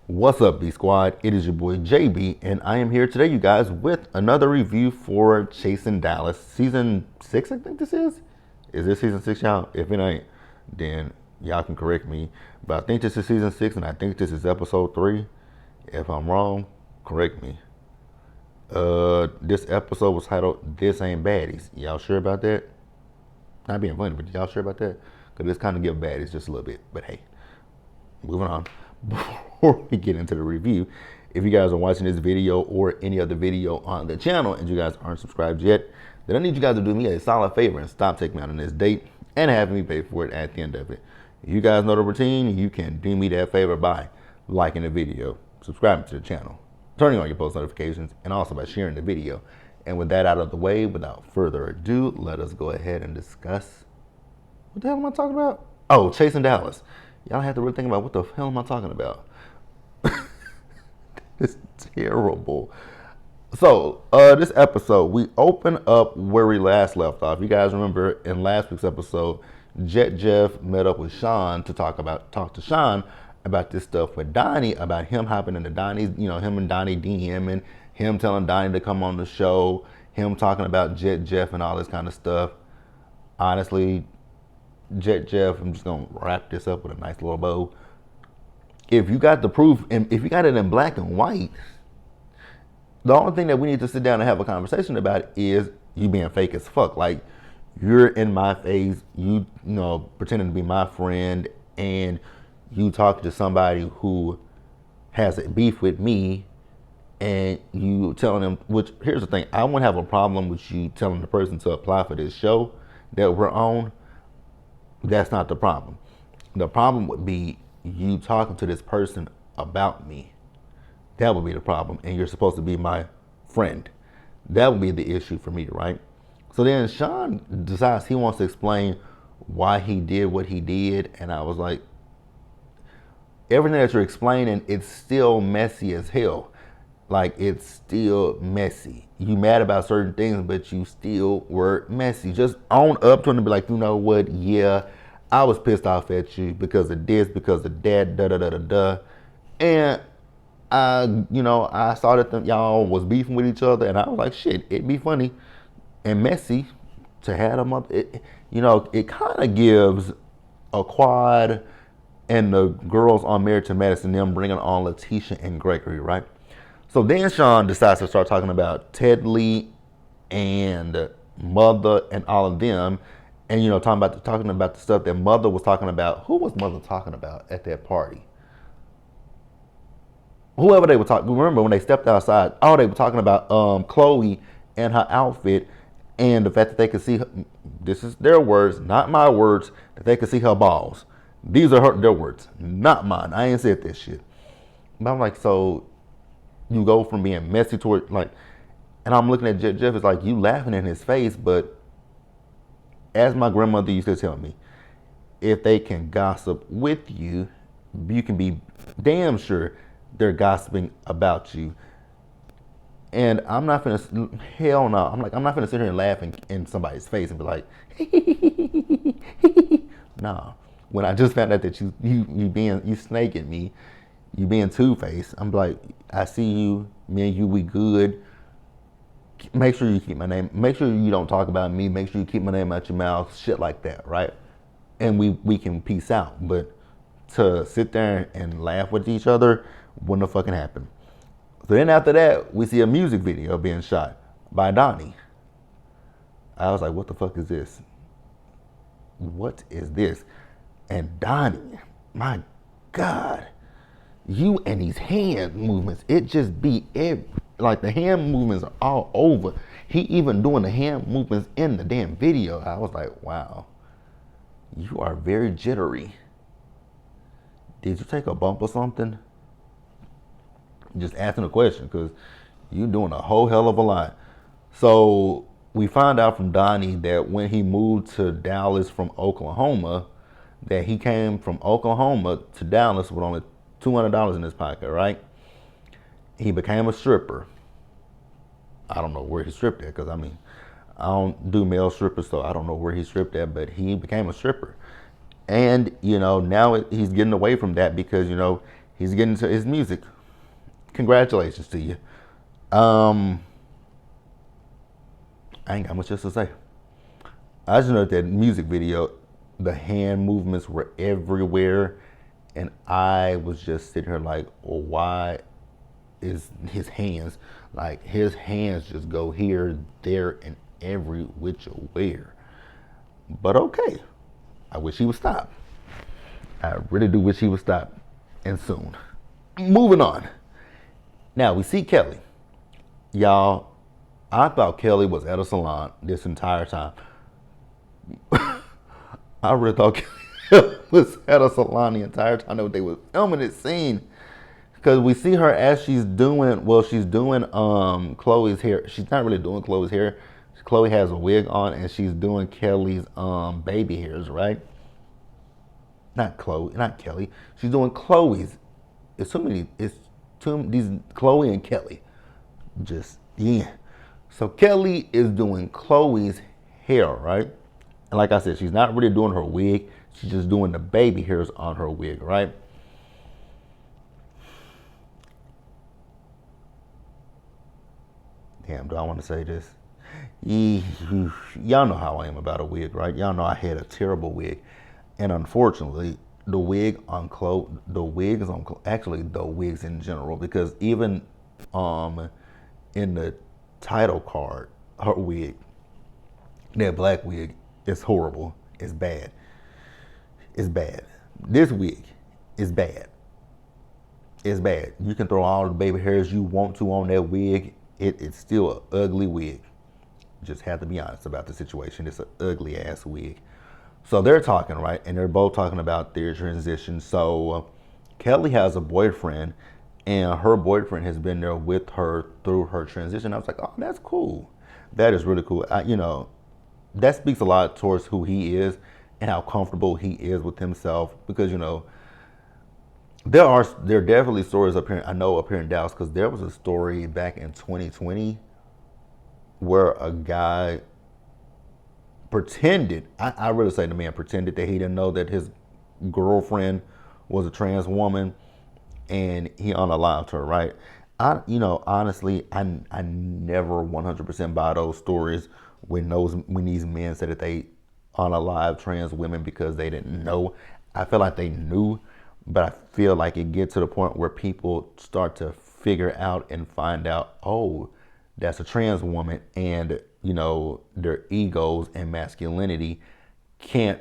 What's up, B Squad? It is your boy JB, and I am here today, you guys, with another review for Chasing Dallas, season 6. I think this is. Is this season 6, y'all? If it ain't, then y'all can correct me. But I think this is season 6, and I think this is episode 3. If I'm wrong, correct me. This episode was titled "This Ain't Baddies." Y'all sure about that? Not being funny, but y'all sure about that? Cause it's kind of give baddies just a little bit. But hey, moving on. Before we get into the review, if you guys are watching this video or any other video on the channel and you guys aren't subscribed yet, then I need you guys to do me a solid favor and stop taking me out on this date and having me pay for it at the end of it. You guys know the routine. You can do me that favor by liking the video, subscribing to the channel, turning on your post notifications, and also by sharing the video. And with that out of the way, without further ado, let us go ahead and discuss. What the hell am I talking about? Oh, Chasing Dallas. Y'all have to really think about what the hell am I talking about. It's terrible. So, this episode, we open up where we last left off. You guys remember in last week's episode, Jeff met up with Sean to talk to Sean about this stuff with Donnie, about him hopping into Donnie's, him and Donnie DMing, him telling Donnie to come on the show, him talking about Jeff and all this kind of stuff. Honestly, Jeff, I'm just gonna wrap this up with a nice little bow. If you got the proof, and if you got it in black and white, the only thing that we need to sit down and have a conversation about is you being fake as fuck. Like, you're in my face, you know, pretending to be my friend, and you talk to somebody who has a beef with me, and you telling them, which, here's the thing, I wouldn't have a problem with you telling the person to apply for this show that we're on. That's not the problem. The problem would be you talking to this person about me. That would be the problem. And you're supposed to be my friend. That would be the issue for me, right? So then Sean decides he wants to explain why he did what he did. And I was like, everything that you're explaining, it's still messy as hell. Like, it's still messy. You mad about certain things, but you still were messy. Just own up to it and be like, you know what? Yeah, I was pissed off at you because of this, because of that, da da da da da. And I saw that y'all was beefing with each other, and I was like, shit, it'd be funny and messy to have them up. It kind of gives a Quad and the girls on Married to Madison, them bringing on Letitia and Gregory, right? So then Sean decides to start talking about Ted Lee and Mother and all of them, and talking about the stuff that Mother was talking about. Who was Mother talking about at that party? Whoever they were talking. Remember when they stepped outside? Oh, they were talking about Chloe and her outfit, and the fact that they could see her, this is their words, not my words, that they could see her balls. These are their words, not mine. I ain't said this shit. But I'm like, so you go from being messy toward, like, and I'm looking at Jeff, it's like you laughing in his face, but as my grandmother used to tell me, if they can gossip with you, you can be damn sure they're gossiping about you. And I'm not finna, hell no, I'm not finna sit here and laugh in somebody's face and be like, nah. When I just found out that you snaking me, you being two-faced, I'm like, I see you, me and you, we good. Make sure you keep my name, make sure you don't talk about me, make sure you keep my name out your mouth, shit like that, right? And we can peace out. But to sit there and laugh with each other wouldn't have fucking happened. So then after that, we see a music video being shot by Donnie. I was like, what the fuck is this? What is this? And Donnie, my God, you and these hand movements, it just be like the hand movements are all over. He even doing the hand movements in the damn video. I was like, wow, you are very jittery. Did you take a bump or something? Just asking a question, because you doing a whole hell of a lot. So we find out from Donnie that when he moved to Dallas from Oklahoma, that he came from Oklahoma to Dallas with only $200 in his pocket, right? He became a stripper. I don't know where he stripped at, because I don't do male strippers, so I don't know where he stripped at, but he became a stripper. And, now he's getting away from that because, He's getting into his music. Congratulations to you. Um, I ain't got much else to say. I just know that music video, the hand movements were everywhere, and I was just sitting here like, well, why is his hands like his hands just go here, there, and every which where? But okay, I wish he would stop. I really do wish he would stop, and soon. Moving on. Now we see Kelly. Y'all, I thought Kelly was at a salon this entire time. I really thought Kelly was at a salon the entire time that they were filming this scene. Because we see her as she's doing, well, she's doing Chloe's hair. She's not really doing Chloe's hair. Chloe has a wig on and she's doing Kelly's baby hairs, right? Not Chloe, not Kelly. She's doing Chloe's. It's too many, these Chloe and Kelly. Just, yeah. So Kelly is doing Chloe's hair, right? And like I said, she's not really doing her wig. She's just doing the baby hairs on her wig, right? Damn, do I want to say this? Y'all know how I am about a wig, right? Y'all know I had a terrible wig. And unfortunately, the wig on Chloe, the wigs on Chloe, actually the wigs in general, because even in the title card, her wig, that black wig, is horrible. It's bad. It's bad. This wig is bad. It's bad. You can throw all the baby hairs you want to on that wig. It's still an ugly wig. Just have to be honest about the situation. It's an ugly ass wig. So they're talking, right? And they're both talking about their transition. So Kelly has a boyfriend, and her boyfriend has been there with her through her transition. I was like, oh, that's cool. That is really cool. That speaks a lot towards who he is and how comfortable he is with himself. Because there are definitely stories up here. I know up here in Dallas, because there was a story back in 2020 where a guy pretended. I really say the man pretended that he didn't know that his girlfriend was a trans woman, and he unalived her. Right? Honestly, I never 100% buy those stories when these men said that they unalive trans women because they didn't know. I feel like they knew. But I feel like it gets to the point where people start to figure out and find out, oh, that's a trans woman, and their egos and masculinity can't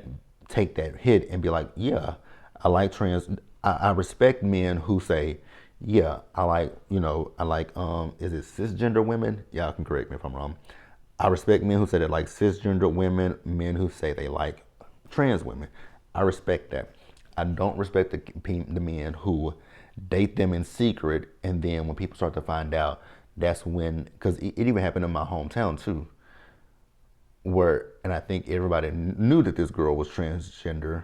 take that hit and be like, yeah, I like trans. I respect men who say, yeah, I like, is it cisgender women? Y'all can correct me if I'm wrong. I respect men who say they like cisgender women, men who say they like trans women. I respect that. I don't respect the men who date them in secret, and then when people start to find out, that's when, because it even happened in my hometown too, and I think everybody knew that this girl was transgender,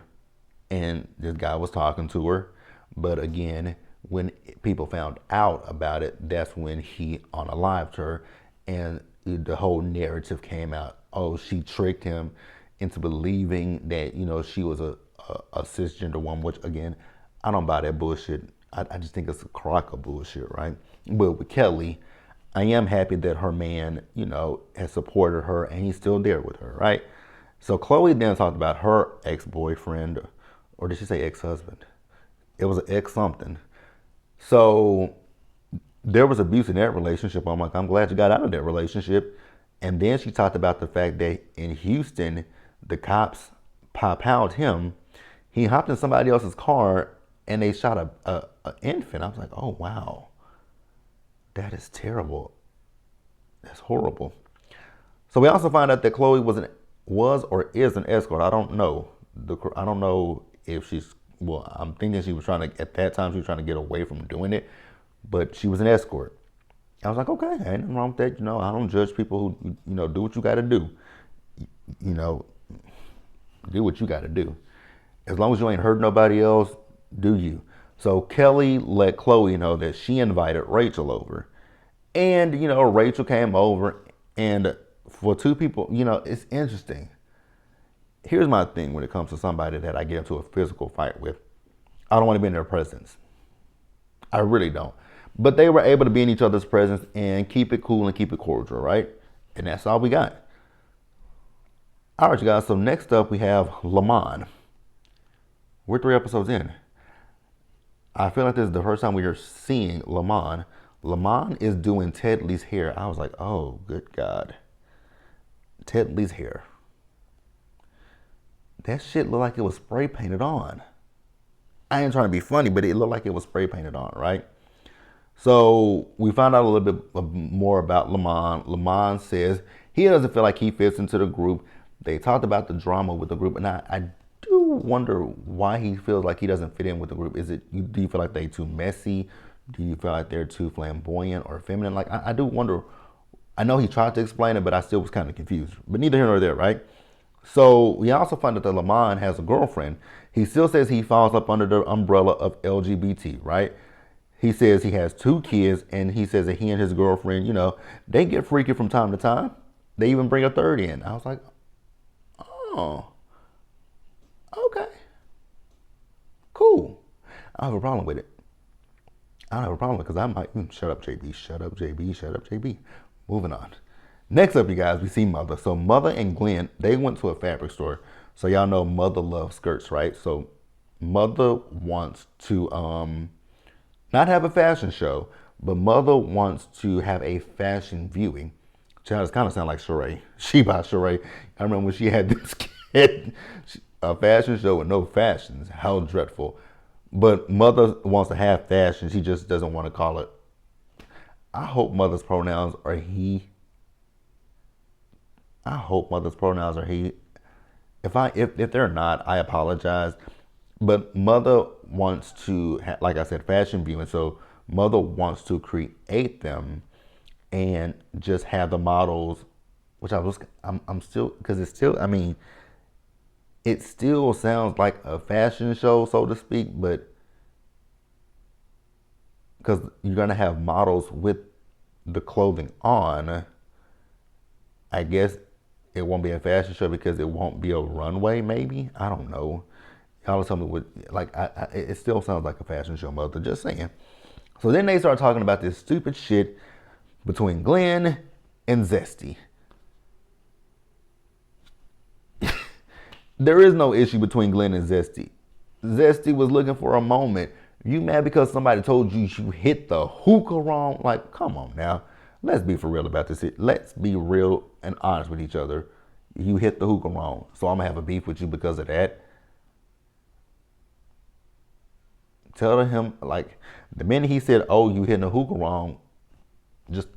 and this guy was talking to her, but again, when people found out about it, that's when he unalived her, and the whole narrative came out. Oh, she tricked him into believing that she was a cisgender woman, which again, I don't buy that bullshit. I just think it's a crock of bullshit, right? But with Kelly, I am happy that her man, has supported her and he's still there with her, right? So Chloe then talked about her ex-boyfriend, or did she say ex-husband? It was an ex something. So there was abuse in that relationship. I'm like, I'm glad you got out of that relationship. And then she talked about the fact that in Houston, the cops pop-out him. He hopped in somebody else's car and they shot a infant. I was like, oh wow, that is terrible. That's horrible. So we also found out that Chloe was or is an escort. I don't know. I don't know if she's. Well, I'm thinking she was trying to. At that time, she was trying to get away from doing it, but she was an escort. I was like, okay, ain't nothing wrong with that. I don't judge people who do what you got to do. Do what you got to do. As long as you ain't hurt nobody else, do you. So Kelly let Chloe know that she invited Rachel over. And, Rachel came over. And for two people, it's interesting. Here's my thing when it comes to somebody that I get into a physical fight with. I don't want to be in their presence. I really don't. But they were able to be in each other's presence and keep it cool and keep it cordial, right? And that's all we got. All right, you guys. So next up we have Lamont. We're 3 episodes in. I feel like this is the first time we are seeing Lamont. Lamont is doing Ted Lee's hair. I was like, oh, good God. Ted Lee's hair. That shit looked like it was spray painted on. I ain't trying to be funny, but it looked like it was spray painted on, right? So we found out a little bit more about Lamont. Lamont says he doesn't feel like he fits into the group. They talked about the drama with the group, and I do wonder why he feels like he doesn't fit in with the group. Do you feel like they're too messy? Do you feel like they're too flamboyant or feminine? Like, I do wonder. I know he tried to explain it, but I still was kind of confused. But neither here nor there, right? So we also find out that Lamont has a girlfriend. He still says he falls up under the umbrella of LGBT, right? He says he has 2 kids, and he says that he and his girlfriend, they get freaky from time to time. They even bring a third in. I was like, oh, okay, cool. I don't have a problem with it. I don't have a problem because I might, shut up, JB, shut up, JB, shut up, JB. Moving on. Next up, you guys, we see Mother. So Mother and Glenn, they went to a fabric store. So y'all know Mother loves skirts, right? So Mother wants to not have a fashion show, but Mother wants to have a fashion viewing. Child, kind of sound like Sheree. She by Sheree. I remember when she had this kid, a fashion show with no fashions. How dreadful. But Mother wants to have fashion. She just doesn't want to call it. I hope Mother's pronouns are he. I hope Mother's pronouns are he. If they're not, I apologize. But Mother wants to, like I said, fashion viewing. So Mother wants to create them and just have the models, which I'm still, because it's still, it still sounds like a fashion show, so to speak, but because you're going to have models with the clothing on, I guess it won't be a fashion show because it won't be a runway, maybe. I don't know. Y'all tell me what, like, it still sounds like a fashion show, Mother, just saying. So then they start talking about this stupid shit between Glenn and Zesty. There is no issue between Glenn and Zesty. Zesty was looking for a moment. You mad because somebody told you you hit the hookah wrong? Like, come on now. Let's be for real about this. Let's be real and honest with each other. You hit the hookah wrong, so I'm going to have a beef with you because of that. Tell him, like, the minute he said, oh, you hitting the hookah wrong, just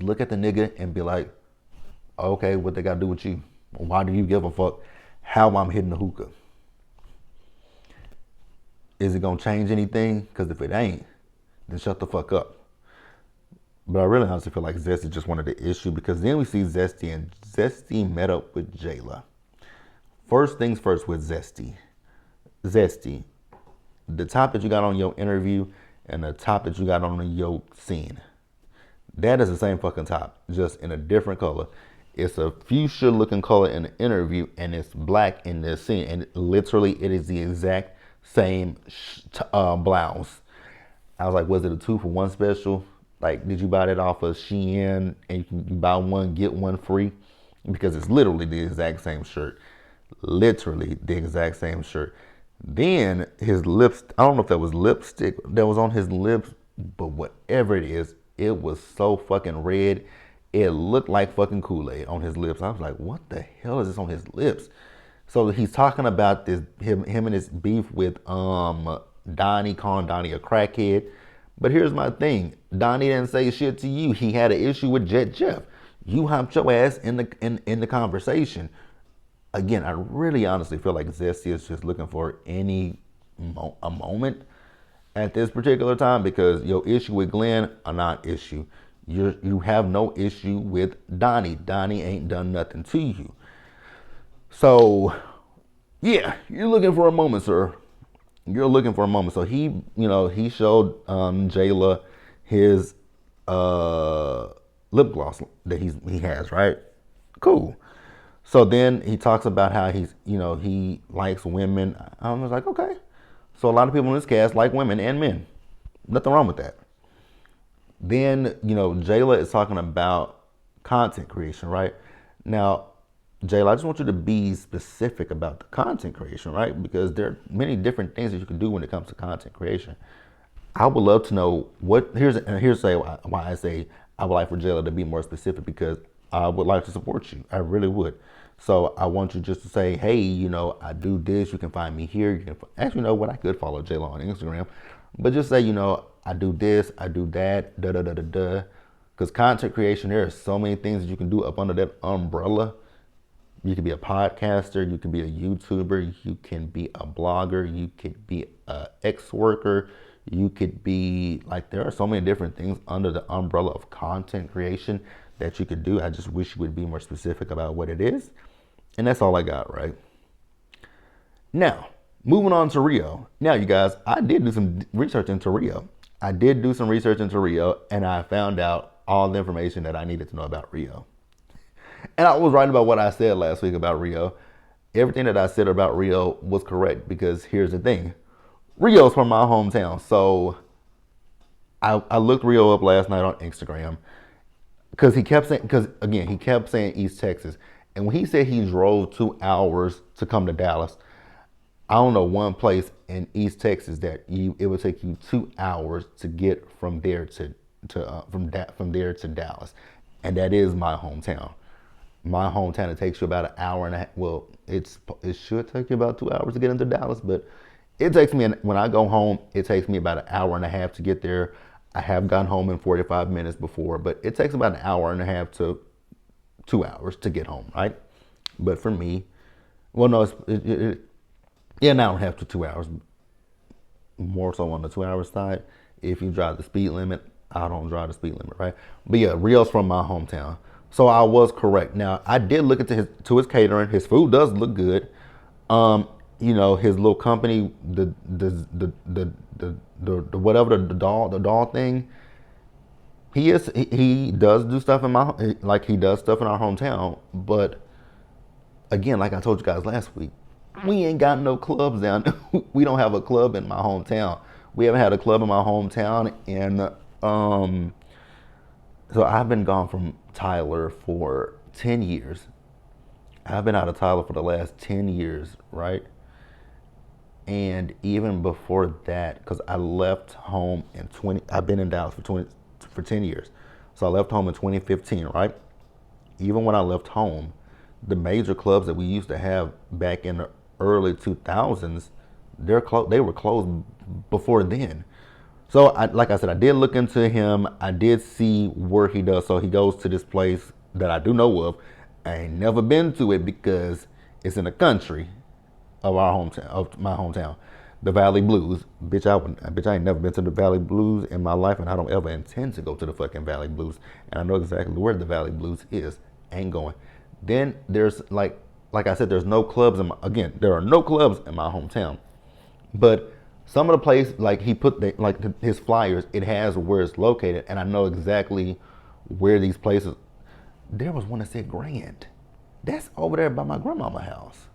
look at the nigga and be like, okay, what they got to do with you? Why do you give a fuck how I'm hitting the hookah? Is it going to change anything? Because if it ain't, then shut the fuck up. But I really honestly feel like Zesty just wanted the issue, because then we see Zesty, and Zesty met up with Jayla. First things first with Zesty. Zesty, the top that you got on your interview and the top that you got on your scene, that is the same fucking top, just in a different color. It's a fuchsia looking color in the interview, and it's black in the scene. And literally, it is the exact same blouse. I was like, was it a 2-for-1 special? Like, did you buy that off of Shein and you can buy one, get one free? Because it's literally the exact same shirt. Literally the exact same shirt. Then his lips, I don't know if that was lipstick that was on his lips, but whatever it is, it was so fucking red. It looked like fucking Kool-Aid on his lips. I was like, what the hell is this on his lips? So he's talking about this, him and his beef with Donnie, calling Donnie a crackhead. But here's my thing. Donnie didn't say shit to you. He had an issue with Jet Jeff. You hopped your ass in the conversation. Again, I really honestly feel like Zesty is just looking for a moment at this particular time, because your issue with Glenn are not issue. You have no issue with Donnie. Donnie ain't done nothing to you. So, yeah, you're looking for a moment, sir. You're looking for a moment. So he showed Jayla his lip gloss that he has, right? Cool. So then he talks about how he likes women. I was like, okay. So a lot of people in this cast like women and men. Nothing wrong with that. Then, Jayla is talking about content creation, right? Now, Jayla, I just want you to be specific about the content creation, right? Because there are many different things that you can do when it comes to content creation. I would love to know here's why I say I would like for Jayla to be more specific, because I would like to support you. I really would. So I want you just to say, hey, I do this. You can find me here. You can actually, what, I could follow Jayla on Instagram, but just say, I do this, I do that, da da da da da. Because content creation, there are so many things that you can do up under that umbrella. You can be a podcaster, you can be a YouTuber, you can be a blogger, you could be an ex-worker, you could be, like, there are so many different things under the umbrella of content creation that you could do. I just wish you would be more specific about what it is. And that's all I got, right? Now, moving on to Rio. Now, you guys, I did do some research into Rio. And I found out all the information that I needed to know about Rio. And I was right about what I said last week about Rio. Everything that I said about Rio was correct, because here's the thing. Rio's from my hometown. So I looked Rio up last night on Instagram, because he kept saying East Texas. And when he said he drove 2 hours to come to Dallas, I don't know one place in East Texas that it would take you 2 hours to get from there to Dallas, and that is my hometown. My hometown, it takes you about an hour and a half. Well, it should take you about 2 hours to get into Dallas, but it takes me, when I go home, it takes me about an hour and a half to get there. I have gotten home in 45 minutes before, but it takes about an hour and a half to 2 hours to get home, right? But for me, well, no, an hour and a half to 2 hours, more so on the 2 hour side. If you drive the speed limit, I don't drive the speed limit, right? But yeah, Rio's from my hometown. So I was correct. Now, I did look into his catering. His food does look good. His little company, the whatever, the doll thing. He does do stuff he does stuff in our hometown. But again, like I told you guys last week, we ain't got no clubs down. We don't have a club in my hometown. We haven't had a club in my hometown, and so I've been gone from Tyler for 10 years. I've been out of Tyler for the last 10 years, right? And even before that, because I left home I've been in Dallas for 10 years. So I left home in 2015, right? Even when I left home, the major clubs that we used to have back in the early 2000s, they were closed before then. So, like I said, I did look into him. I did see where he does. So he goes to this place that I do know of. I ain't never been to it because it's in the country of my hometown, the Valley Blues. Bitch, I ain't never been to the Valley Blues in my life, and I don't ever intend to go to the fucking Valley Blues. And I know exactly where the Valley Blues is. Ain't going. Then there's like I said, there's no clubs there are no clubs in my hometown, but some of the places, like he put his flyers, it has where it's located, and I know exactly where these places. There was one that said Grand. That's over there by my grandmama's house.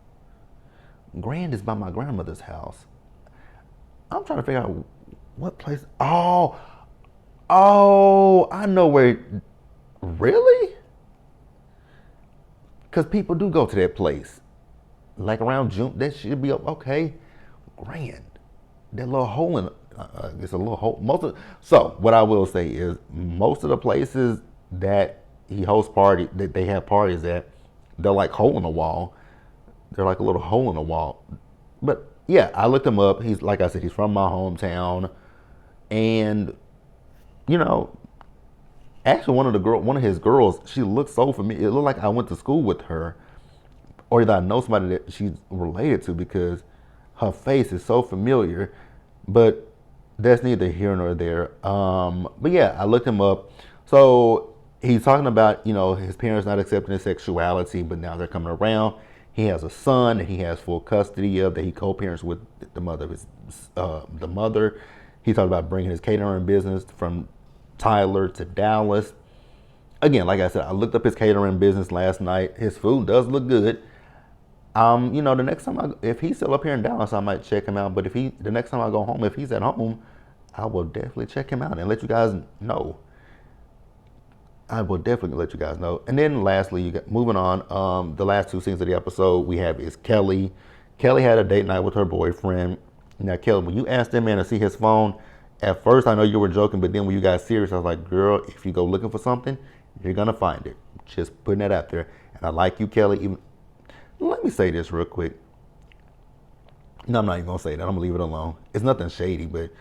Grand is by my grandmother's house. I'm trying to figure out what place. Oh, I know where. Really? Because people do go to that place. Like around June, that should be okay. Grand. That little hole in it's a little hole. So what I will say is, most of the places that he hosts parties, that they have parties at, they're like hole in the wall. They're like a little hole in the wall. But yeah, I looked him up. He's, like I said, he's from my hometown, and actually one of his girls, she looks so familiar. It looked like I went to school with her, or that I know somebody that she's related to, because her face is so familiar. But that's neither here nor there. But yeah, I looked him up. So he's talking about, his parents not accepting his sexuality, but now they're coming around. He has a son that he has full custody of, that he co-parents with the mother of the mother. He talked about bringing his catering business from Tyler to Dallas. Again, like I said, I looked up his catering business last night. His food does look good. The next time if he's still up here in Dallas, I might check him out. But the next time I go home, if he's at home, I will definitely check him out and let you guys know. I will definitely let you guys know. And then lastly, you got moving on. The last two scenes of the episode we have is Kelly. Kelly had a date night with her boyfriend. Now, Kelly, when you asked that man to see his phone, at first I know you were joking, but then when you got serious, I was like, girl, if you go looking for something, you're gonna find it. Just putting that out there. And I like you, Kelly. Even let me say this real quick. No, I'm not even gonna say that. I'm gonna leave it alone. It's nothing shady, but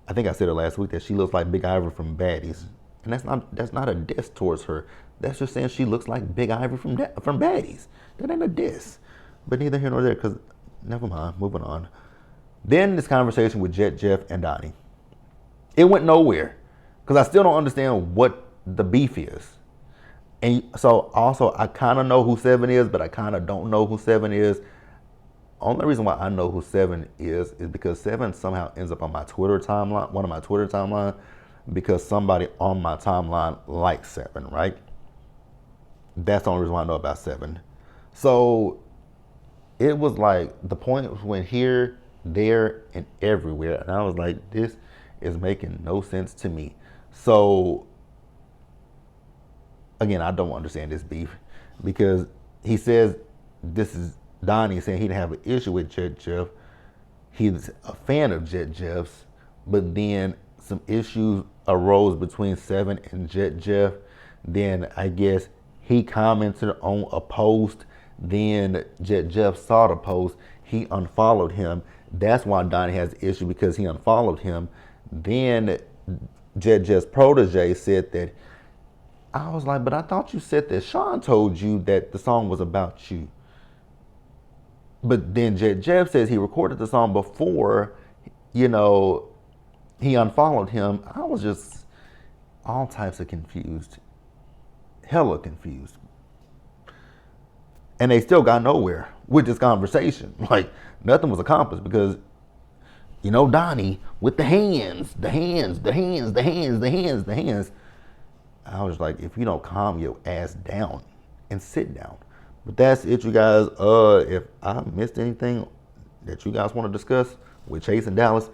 I think I said it last week that she looks like Big Ivory from Baddies, and that's not a diss towards her. That's just saying she looks like Big Ivory from Baddies. That ain't a diss. But neither here nor there. Cause never mind. Moving on. Then this conversation with Jet, Jeff, and Donnie. It went nowhere, cause I still don't understand what the beef is. And so also I kind of know who Seven is, but I kind of don't know who Seven is. Only reason why I know who Seven is because Seven somehow ends up on my Twitter timeline, one of my Twitter timeline, because somebody on my timeline likes Seven, right? That's the only reason why I know about Seven. So it was like the point went here, there, and everywhere, and I was like, this is making no sense to me. So again, I don't understand this beef because he says this is Donnie saying he didn't have an issue with Jet Jeff. He's a fan of Jet Jeff's, but then some issues arose between Seven and Jet Jeff. Then I guess he commented on a post. Then Jet Jeff saw the post. He unfollowed him. That's why Donnie has the issue because he unfollowed him. Then Jet Jeff's protege said that. I was like, but I thought you said that Sean told you that the song was about you. But then Jet Jeff says he recorded the song before, he unfollowed him. I was just all types of confused. Hella confused. And they still got nowhere with this conversation. Like, nothing was accomplished because, Donnie with the hands. I was like, if you don't calm your ass down and sit down. But that's it, you guys. If I missed anything that you guys want to discuss with Chase and Dallas,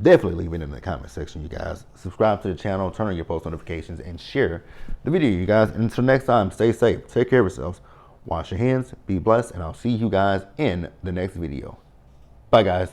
definitely leave it in the comment section, you guys. Subscribe to the channel, turn on your post notifications, and share the video, you guys. And until next time, stay safe, take care of yourselves, wash your hands, be blessed, and I'll see you guys in the next video. Bye, guys.